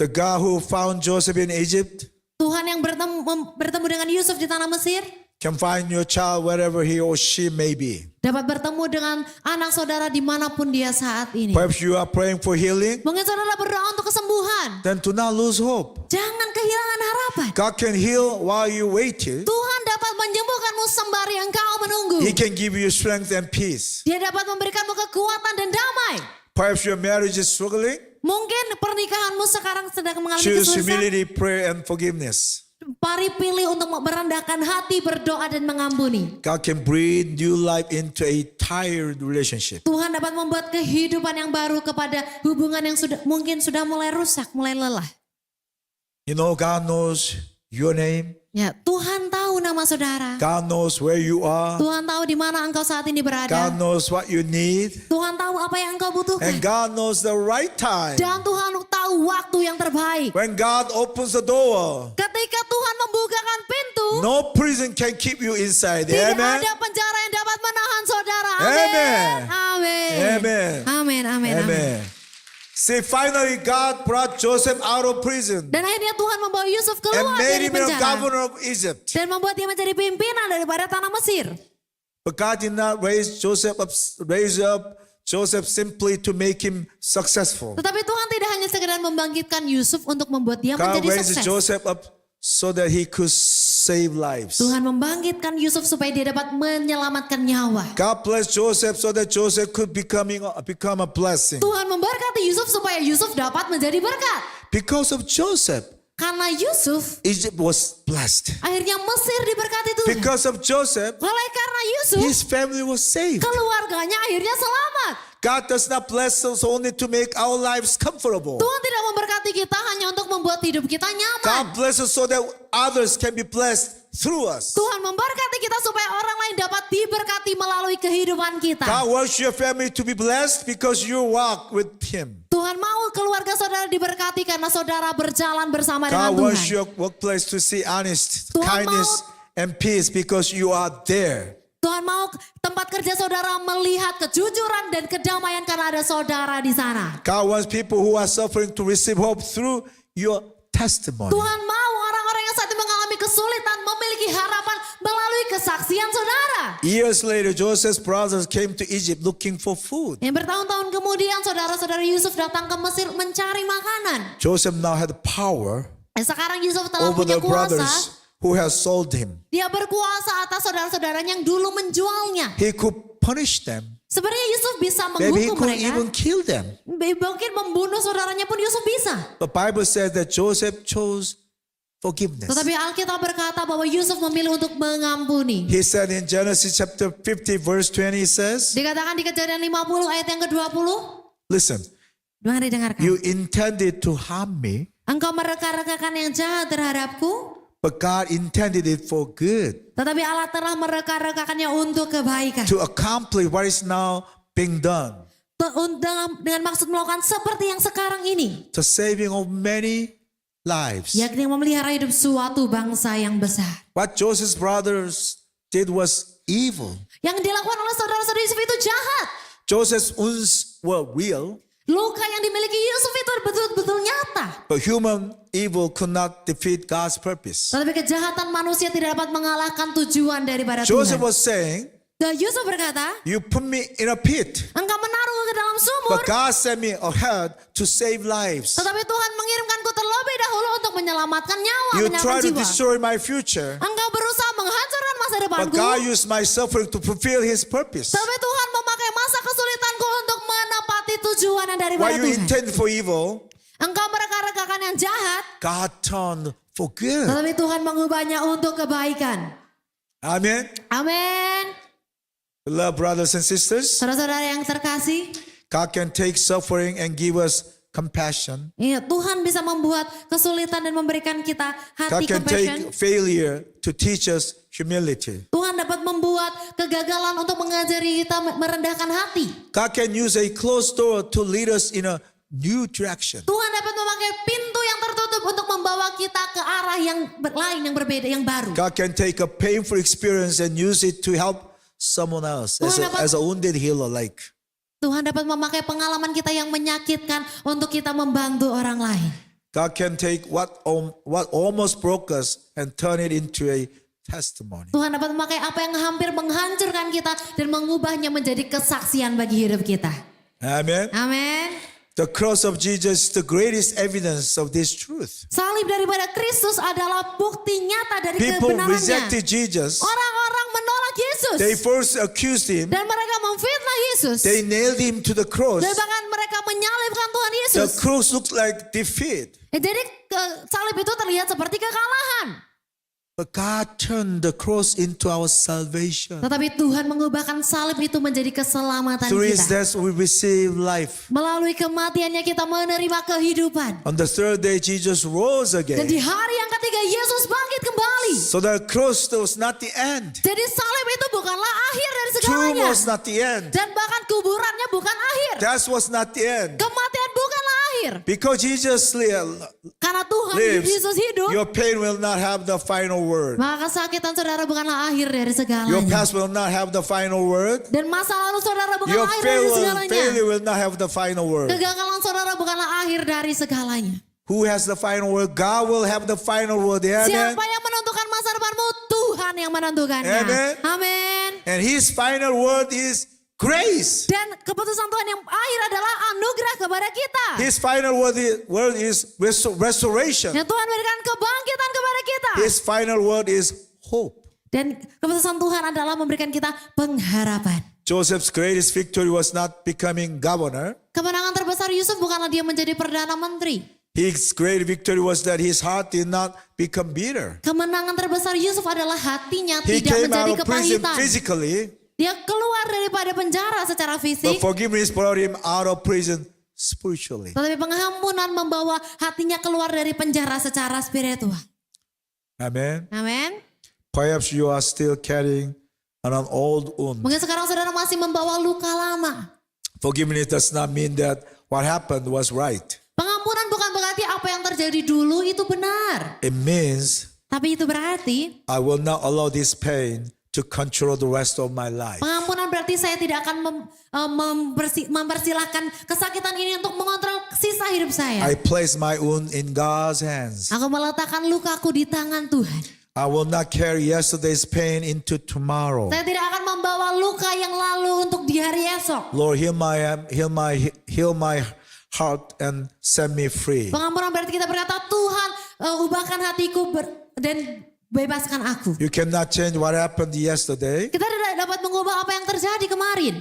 The God who found Joseph in Egypt Tuhan yang bertemu dengan Yusuf di tanah Mesir can find your child wherever he or she may be. dapat bertemu dengan anak saudara dimanapun dia saat ini. Perhaps you are praying for healing, Mungkin saudara berdoa untuk kesembuhan. then do not lose hope. Jangan kehilangan harapan. God can heal while you wait. Tuhan dapat menyembuhkanmu sembari engkau menunggu. He can give you strength and peace. Dia dapat memberikanmu kekuatan dan damai. Perhaps your marriage is struggling. Mungkin pernikahanmu sekarang sedang mengalami Choose kesulitan. humility, prayer, and forgiveness. Mari pilih untuk merendahkan hati, berdoa dan mengampuni. God can breathe new life into a tired relationship. Tuhan dapat membuat kehidupan yang baru kepada hubungan yang mungkin sudah mulai rusak, mulai lelah. You know, God knows your name. Ya, Tuhan tahu nama saudara. God knows where you are. Tuhan tahu di mana engkau saat ini berada. God knows what you need. Tuhan tahu apa yang engkau butuhkan. And God knows the right time. Dan Tuhan tahu waktu yang terbaik. When God opens the door, Ketika Tuhan membukakan pintu, no prison can keep you inside. tidak Amen. ada penjara yang dapat menahan saudara. Amen. Amin. Amin. Amen. Amin. Amin. Amen. See, finally God brought Joseph out of prison Dan akhirnya Tuhan membawa Yusuf and keluar made dari him the penjara. governor of Egypt. Dan membuat dia menjadi pimpinan daripada tanah Mesir. But God did not raise up Joseph simply to make him successful. Tetapi Tuhan tidak hanya sekedar membangkitkan Yusuf untuk membuat dia God menjadi raised sukses. Joseph up so that he could save lives. Tuhan membangkitkan Yusuf supaya dia dapat menyelamatkan nyawa. God blessed Joseph so that Joseph could become a blessing. Tuhan memberkati Yusuf supaya Yusuf dapat menjadi berkat. Because of Joseph, Karena Yusuf, Egypt was blessed. akhirnya Mesir diberkati Tuhan. Because of Joseph, Oleh karena Yusuf, his family was saved. keluarganya akhirnya selamat. God does not bless us only to make our lives comfortable. Tuhan tidak memberkati kita hanya untuk membuat hidup kita nyaman. God blesses us so that others can be blessed through us. Tuhan memberkati kita supaya orang lain dapat diberkati melalui kehidupan kita. God wants your family to be blessed because you walk with Him. Tuhan mau keluarga saudara diberkati karena saudara berjalan bersama dengan God wants Tuhan. your workplace to see honest, Tuhan kindness, and peace because you are there. Tuhan mau tempat kerja saudara melihat kejujuran dan kedamaian karena ada saudara di sana. God wants people who are suffering to receive hope through your testimony. Tuhan mau orang-orang yang saat ini mengalami kesulitan memiliki harapan melalui kesaksian saudara. Years later, Joseph's brothers came to Egypt looking for food. Yang bertahun-tahun kemudian saudara-saudara Yusuf datang ke Mesir mencari makanan. Joseph now had power Dan sekarang Yusuf telah over punya the kuasa. brothers who has sold him. Dia berkuasa atas saudara-saudaranya yang dulu menjualnya. He could punish them. Sebenarnya Yusuf bisa Maybe he menghukum could mereka. even kill them. Mungkin membunuh saudaranya pun Yusuf bisa. The Bible says that Joseph chose forgiveness. Tetapi Alkitab berkata bahwa Yusuf memilih untuk mengampuni. He said in Genesis chapter 50 verse 20, he says, Dikatakan di Kejadian 50 ayat yang ke-20. listen, Mari dengarkan. you intended to harm me, Engkau mereka-rekakan yang jahat terhadapku. but God intended it for good, Tetapi Allah telah mereka-rekakannya untuk kebaikan. to accomplish what is now being done, Dengan maksud melakukan seperti yang sekarang ini. the saving of many lives. Yakni memelihara hidup suatu bangsa yang besar. What Joseph's brothers did was evil. Yang dilakukan oleh saudara-saudara Yusuf itu jahat. Joseph's wounds were real, Luka yang dimiliki Yusuf itu betul-betul nyata. but human evil could not defeat God's purpose. Tetapi kejahatan manusia tidak dapat mengalahkan tujuan daripada Joseph Tuhan. was saying, Dan Yusuf berkata, you put me in a pit, engkau menaruhku ke dalam sumur. but God sent me ahead to save lives. Tetapi Tuhan mengirimkanku terlebih dahulu untuk menyelamatkan nyawa, You menyelamatkan try to jiwa. destroy my future, Engkau berusaha menghancurkan masa but depanku. God used my suffering to fulfill His purpose. Tapi Tuhan memakai masa kesulitanku untuk menepati tujuan yang What daripada you Tuhan. intend for evil, Engkau mereka-rekakan yang jahat, God turned for good. tetapi Tuhan mengubahnya untuk kebaikan. Amen. Amin. Beloved brothers and sisters, Saudara-saudara yang terkasih, God can take suffering and give us compassion. iya, Tuhan bisa membuat kesulitan dan memberikan kita God hati can compassion. take failure to teach us humility. Tuhan dapat membuat kegagalan untuk mengajari kita merendahkan hati. God can use a closed door to lead us in a new direction. Tuhan dapat memakai pintu yang tertutup untuk membawa kita ke arah yang lain, yang berbeda, yang baru. God can take a painful experience and use it to help someone else as a wounded healer like. Tuhan dapat memakai pengalaman kita yang menyakitkan untuk kita membantu orang lain. God can take what almost broke us and turn it into a testimony. Tuhan dapat memakai apa yang hampir menghancurkan kita dan mengubahnya menjadi kesaksian bagi hidup kita. Amen. Amin. The cross of Jesus is the greatest evidence of this truth. Salib daripada Kristus adalah bukti nyata dari People kebenarannya. rejected Jesus. Orang-orang menolak Yesus. They first accused him. Dan mereka memfitnah Yesus. They nailed him to the cross. Dan bahkan mereka menyalibkan Tuhan The Yesus. cross looked like defeat. Jadi salib itu terlihat seperti kekalahan. But God turned the cross into our salvation. Tetapi Tuhan mengubahkan salib itu menjadi keselamatan Through his kita. death we receive life. Melalui kematiannya kita menerima kehidupan. On the third day Jesus rose Dan di again. hari yang ketiga Yesus bangkit kembali. So the cross was not the end. Jadi salib itu bukanlah akhir dari Tomb segalanya. was not the end. Dan bahkan kuburannya bukan akhir. Death was not the end. Kematian bukanlah akhir. Because Jesus Karena Tuhan lives, Yesus hidup. your pain will not have the final word. Maka kesakitan saudara bukanlah akhir dari Your segalanya. past will not have the final word. Dan masa lalu saudara Your bukanlah akhir dari segalanya. failure will not have the final word. Kegagalan saudara bukanlah akhir dari segalanya. Who has the final word? God will have the final word. Amen. Siapa yang menentukan masa depanmu? Tuhan yang menentukannya. Amen. Amin. And his final word is grace. Dan keputusan Tuhan yang akhir adalah anugerah kepada kita. His final word is restoration. Yang Tuhan berikan kebangkitan kepada kita. His final word is hope. Dan keputusan Tuhan adalah memberikan kita pengharapan. Joseph's greatest victory was not becoming governor. Kemenangan terbesar Yusuf bukanlah dia menjadi perdana menteri. His great victory was that his heart did not become bitter. Kemenangan terbesar Yusuf adalah hatinya He tidak came menjadi out of prison kepahitan. physically, Dia keluar daripada penjara secara but fisik. forgiveness brought him out of prison spiritually. Tetapi pengampunan membawa hatinya keluar dari penjara secara spiritual. Amen. Amin. Perhaps you are still carrying an old wound. Mungkin sekarang saudara masih membawa luka lama. Forgiveness does not mean that what happened was right. Pengampunan bukan berarti apa yang terjadi dulu itu benar. It means Tapi itu berarti I will not allow this pain to control the rest of my life. pengampunan berarti saya tidak akan mempersilahkan kesakitan ini untuk mengontrol sisa hidup saya. I place my wound in God's hands. Aku meletakkan lukaku di tangan Tuhan. I will not carry yesterday's pain into tomorrow. Saya tidak akan membawa luka yang lalu untuk di hari esok. Lord, heal my heart and set me free. Pengampunan berarti kita berkata, Tuhan ubahkan hatiku dan bebaskan aku. You cannot change what happened yesterday, Kita tidak dapat mengubah apa yang terjadi kemarin.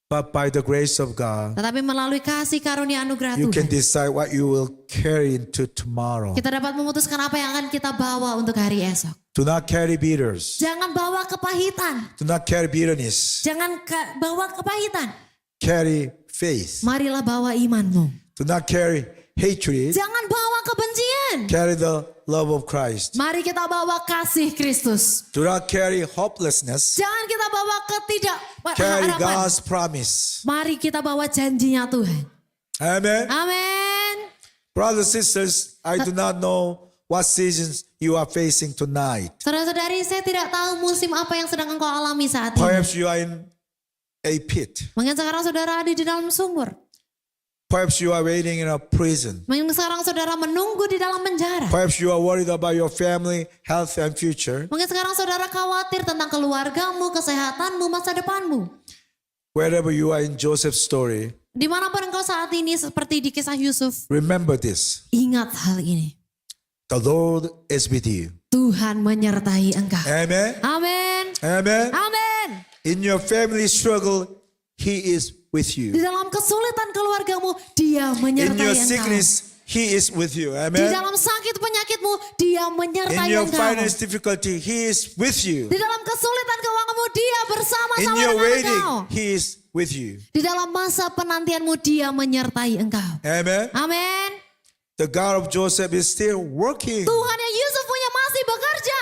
but by the grace of God, Tetapi melalui kasih karunia anugerah you can Tuhan. decide what you will carry into tomorrow. Kita dapat memutuskan apa yang akan kita bawa untuk hari esok. Do not carry bitters. Jangan bawa kepahitan. Do not carry bitterness. Jangan bawa kepahitan. Carry faith. Marilah bawa imanmu. Do not carry hatred. Jangan bawa kebencian. Carry the love of Christ. Mari kita bawa kasih Kristus. Do not carry hopelessness. Jangan kita bawa Carry ketidakharapan. God's promise. Mari kita bawa janjinya Tuhan. Amen. Amin. Brothers and sisters, I do not know what seasons you are facing tonight. Saudara-saudari, saya tidak tahu musim apa yang sedang engkau alami saat ini. Perhaps you are in a pit. Mungkin sekarang saudara ada di dalam sumur. Perhaps you are waiting in a prison. Mungkin sekarang saudara menunggu di dalam penjara. Perhaps you are worried about your family, health, and future. Mungkin sekarang saudara khawatir tentang keluargamu, kesehatanmu, masa depanmu. Wherever you are in Joseph's story, Dimanapun engkau saat ini seperti di kisah Yusuf, remember this. ingat hal ini. The Lord is with you. Tuhan menyertai engkau. Amen. Amin. Amen. Amin. In your family struggle, He is with Di you. dalam kesulitan keluargamu, Dia In menyertai your engkau. sickness, He is with you. Di Amen. dalam sakit penyakitmu, Dia In menyertai your engkau. finance difficulty, He is with you. Di dalam kesulitan keuanganmu, Dia In bersama-sama your dengan waiting, engkau. He is with you. Di dalam masa penantianmu, Dia menyertai engkau. Amen. Amin. The God of Joseph is still working. Tuhan yang Yusuf punya masih bekerja.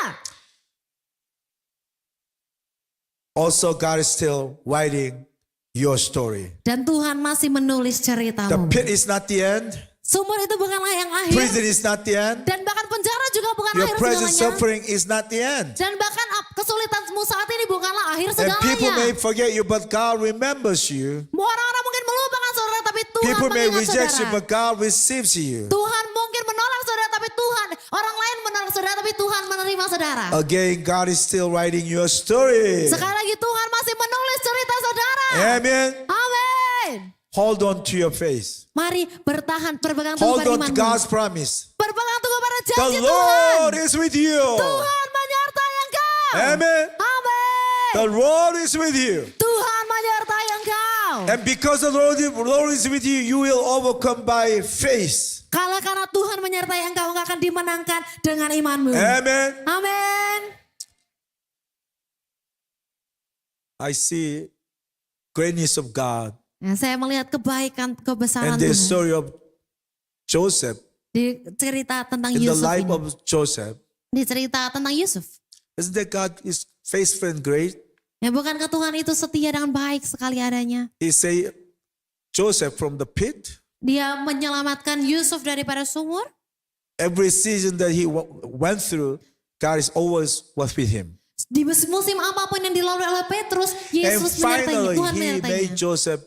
Also, God is still writing your story. Dan Tuhan masih menulis The ceritamu. pit is not the end. Sumur itu bukanlah yang akhir. Prison is not the end. Dan bahkan penjara juga bukan Your akhir present segalanya. suffering is not the end. Dan bahkan kesulitanmu saat ini bukanlah akhir And people may segalanya. forget you, but God remembers you. Orang-orang mungkin melupakan saudara, tapi Tuhan People may mengingat reject you, saudara. but God receives you. Tuhan mungkin menolak saudara, tapi Tuhan, orang lain menolak saudara, tapi Tuhan menerima saudara. Again, God is still writing your story. Sekali lagi Tuhan masih menulis cerita saudara. Amen. Amin. Hold on to your faith. Mari bertahan, berpegang teguh Hold pada on to imanmu. God's promise. Berpegang teguh pada The janji Lord Tuhan. is with you. Tuhan menyertai engkau. Amen. Amin. The Lord is with you. Tuhan menyertai engkau. And because the Lord is with you, you will overcome by faith. Karena Tuhan menyertai engkau akan dimenangkan dengan imanmu. Amen. Amin. I see greatness of God Nah, saya melihat kebaikan, kebesaran and the Tuhan story of Joseph, di cerita tentang in the Yusuf life ini. of Joseph. Di cerita tentang Yusuf. Isn't that God is faithful and great? Ya bukankah Tuhan itu setia dengan baik sekali adanya? He saved Joseph from the pit. Dia menyelamatkan Yusuf daripada sumur. Every season that he went through, God is always was with him. Di musim apapun yang dilalui oleh Petrus, And Yesus menyertainya, finally, Tuhan he made menyertainya. Joseph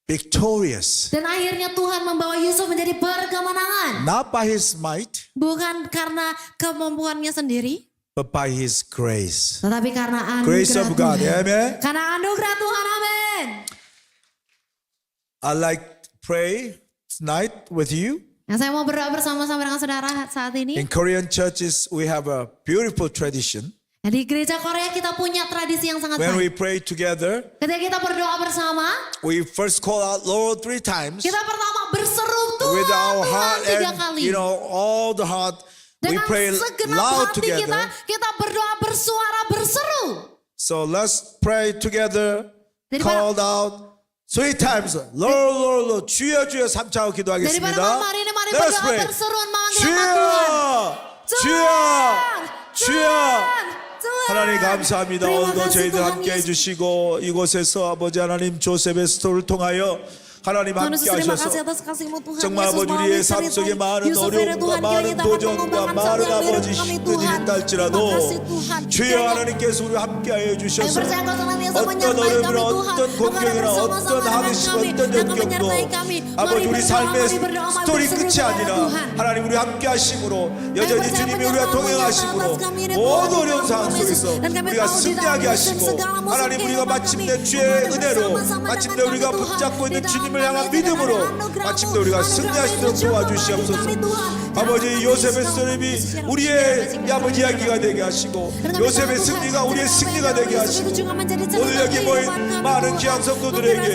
victorious. Dan akhirnya Tuhan membawa Yusuf menjadi berkemenangan. Not by his might, Bukan karena kemampuannya sendiri, but by his grace. tetapi karena Grace anugerah of God. Tuhan. Amen. Karena anugerah Tuhan, amin. I like to pray tonight with you. Nah, saya mau berdoa bersama-sama dengan saudara saat ini. In Korean churches, we have a beautiful tradition. Nah, di gereja Korea kita punya tradisi yang sangat When we baik. pray together, Ketika kita berdoa bersama, we first call out Lord 3 times kita pertama berseru with Tuhan, our Tuhan heart 3 and kali. all the heart. We Dengan pray segenap loud hati kita, together. kita berdoa bersuara berseru. So let's pray together. Daripada- Called out 3 times. Lord, Lord, Lord. 주여, 주여 3차 Daripada 기도하겠습니다. malam hari ini mari Let's berdoa pray. berseruan memanggil nama 주여, Tuhan. 주여, 주여. Tuhan. 하나님 감사합니다. Terima 오늘도 kasih 저희들 Tuhan 함께 Yesus. 해주시고 이곳에서 아버지 하나님 조셉의 스토리를 통하여 하나님 Tuhan 함께 Yesus, terima 하셔서 kasih atas kasih-Mu Tuhan 정말 Yesus 아버지 우리의 melalui 삶 cerita 속에 많은 Yusuf ini 어려움과 Tuhan, 많은 kiranya dapat 도전과 mengembangkan 많은 sambil 아버지 kami 힘들이 Tuhan. 있달지라도 Terima kasih Tuhan. 주여 Kiranya 하나님께서 우리 함께 하여 kami 주셔서 percaya Kau senantiasa 어떤 menyertai 어려움이나 kami Tuhan. 어떤 Engkau ada 공경이나 bersama-sama 어떤 dengan 하루씩 kami. 어떤 Engkau 역경도 menyertai kami. 아버지 Mari 우리 berdoa, 삶의 mari berdoa, mari 스토리 berseru 끝이 kepada 아니라 Tuhan. 하나님 우리 함께 하심으로 여전히 percaya 주님이 우리와 penyertaan-Mu 동행하심으로 nyata atas kami ini, 모든 Tuhan, 어려운 di 상황 dalam Yesus. 속에서 Dan kami 우리가 tahu di 승리하게 dalam 하시고 segala musuh 하나님 우리가 kehidupan 마침내 kami, 주의 Engkau ada 은혜로 bersama-sama 마침내 dengan 우리가 kami, Tuhan. 붙잡고 있는 Di dalam 주님을 nama 향한 Yesus, 믿음으로 dengan anugerah-Mu, 마침내 우리가 anugerah-Mu 승리할 수 itu 있도록 cukup 도와주시옵소서. bagi kami, Tuhan. 아버지 Jangan 요셉의 kami 스토리이 Yesus, 우리의 아버지 이야기가 되게 하시고 요셉의 승리가 우리의 승리가 되게 하시고 오늘 여기 모인 많은 귀한 성도들에게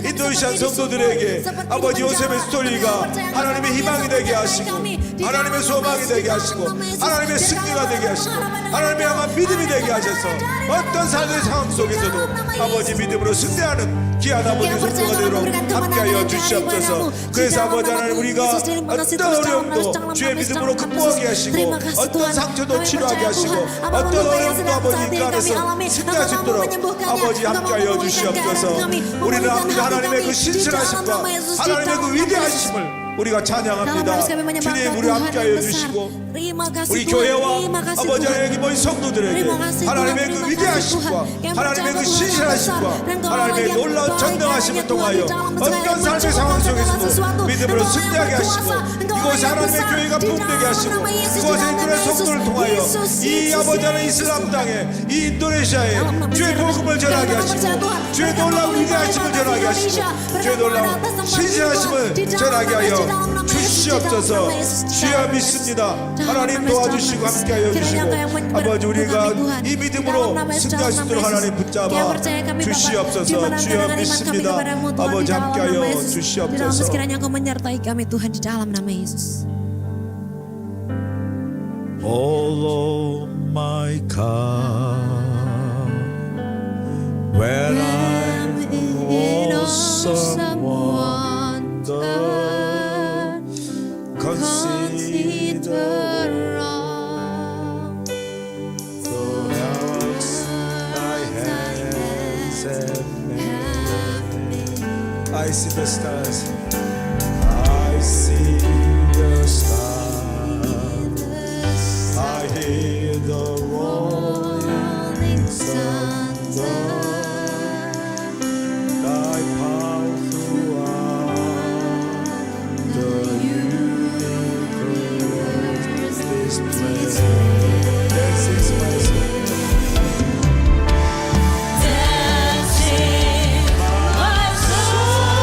인도네시아 성도들에게 아버지 요셉의 스토리가 하나님의 희망이 되게 하시고 하나님의 소망이 되게 하시고 하나님의 승리가 되게 하시고 하나님의 향한 믿음이 되게 하셔서 어떤 삶의 상황 속에서도 아버지 믿음으로 승리하는 귀한 아버지 성도가 되도록 함께하여 주시옵소서. 그래서 아버지 하나님 우리가 어떤 어려움도 주의 믿음으로 극복하게 하시고 어떤 상처도 치료하게 하시고 어떤 어려움도 아버지 그 안에서 승리할 수 있도록 아버지 함께하여 주시옵소서. 우리는 합니다 하나님의 그 신실하심과 하나님의 그 위대하심을 우리가 찬양합니다. 주님 우리 함께하여 주시고 우리 교회와 아버지 하나님 모인 성도들에게 하나님의 그 위대하심과 하나님의 그 신실하심과 하나님의 놀라운 전능하심을 통하여 어떤 삶의 상황 속에서도 믿음으로 승리하게 하시고 이곳에 하나님의 교회가 부흥되게 하시고 이곳에 인도의 성도를 통하여 이 아버지 하나님 이슬람 땅에 이 인도네시아에 주의 복음을 전하게 하시고 주의 놀라운 위대하심을 전하게 하시고 주의 놀라운 신실하심을 전하게 하여 주시옵소서. 주시옵소서. 주여 믿습니다. 하나님 도와주시고 함께하여 주시고 아버지 우리가 이 믿음으로 승리할 수 있도록 하나님 붙잡아 주시옵소서. 주여 믿습니다. 아버지 함께하여 주시옵소서. Sekiranya Engkau menyertai kami Tuhan di dalam nama Yesus. Follow my car when I'm awesome wonder. Consider the works thy hands have made. I see the stars. I see the stars. I hear the rolling thunder. Thy power throughout the universe displays. This is my song. Dancing my soul.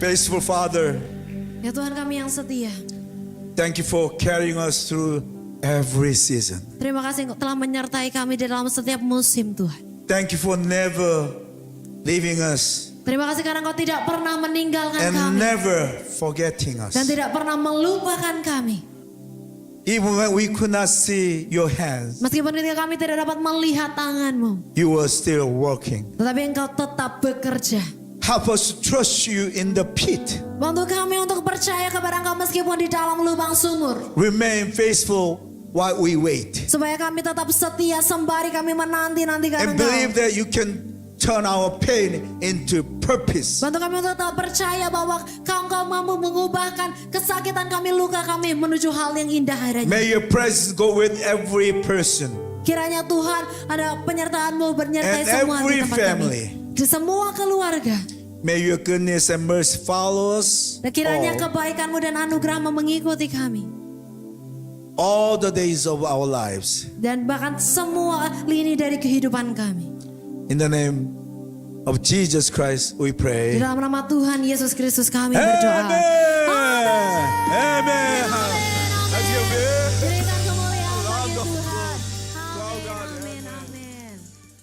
Faithful Father, Ya Tuhan kami yang setia. thank you for carrying us through every season. Terima kasih Engkau telah menyertai kami di dalam setiap musim Tuhan. Thank you for never leaving us Terima kasih karena Engkau tidak pernah meninggalkan and kami. never forgetting us. Dan tidak pernah melupakan kami. Even when we could not see your hands, Meskipun ketika kami tidak dapat melihat tangan-Mu. you were still working. Tetapi Engkau tetap bekerja. Help us to trust you in the pit. Bantu kami untuk percaya kepada Engkau meskipun di dalam lubang sumur. Remain faithful while we wait. Supaya kami tetap setia sembari kami menanti-nantikan And Engkau. believe that you can turn our pain into purpose. Bantu kami untuk tetap percaya bahwa Engkau mampu mengubahkan kesakitan kami, luka kami menuju hal yang indah adanya. May your presence go with every person Kiranya Tuhan ada penyertaan-Mu and menyertai semua di every tempat family. kami. Di semua keluarga. May your goodness and mercy follow us Dan kiranya kebaikan-Mu dan anugerah-Mu mengikuti kami. all the days of our lives. Dan bahkan semua lini dari kehidupan kami. In the name of Jesus Christ we Di pray. dalam nama Tuhan Yesus Kristus kami berdoa. Amen. Amen.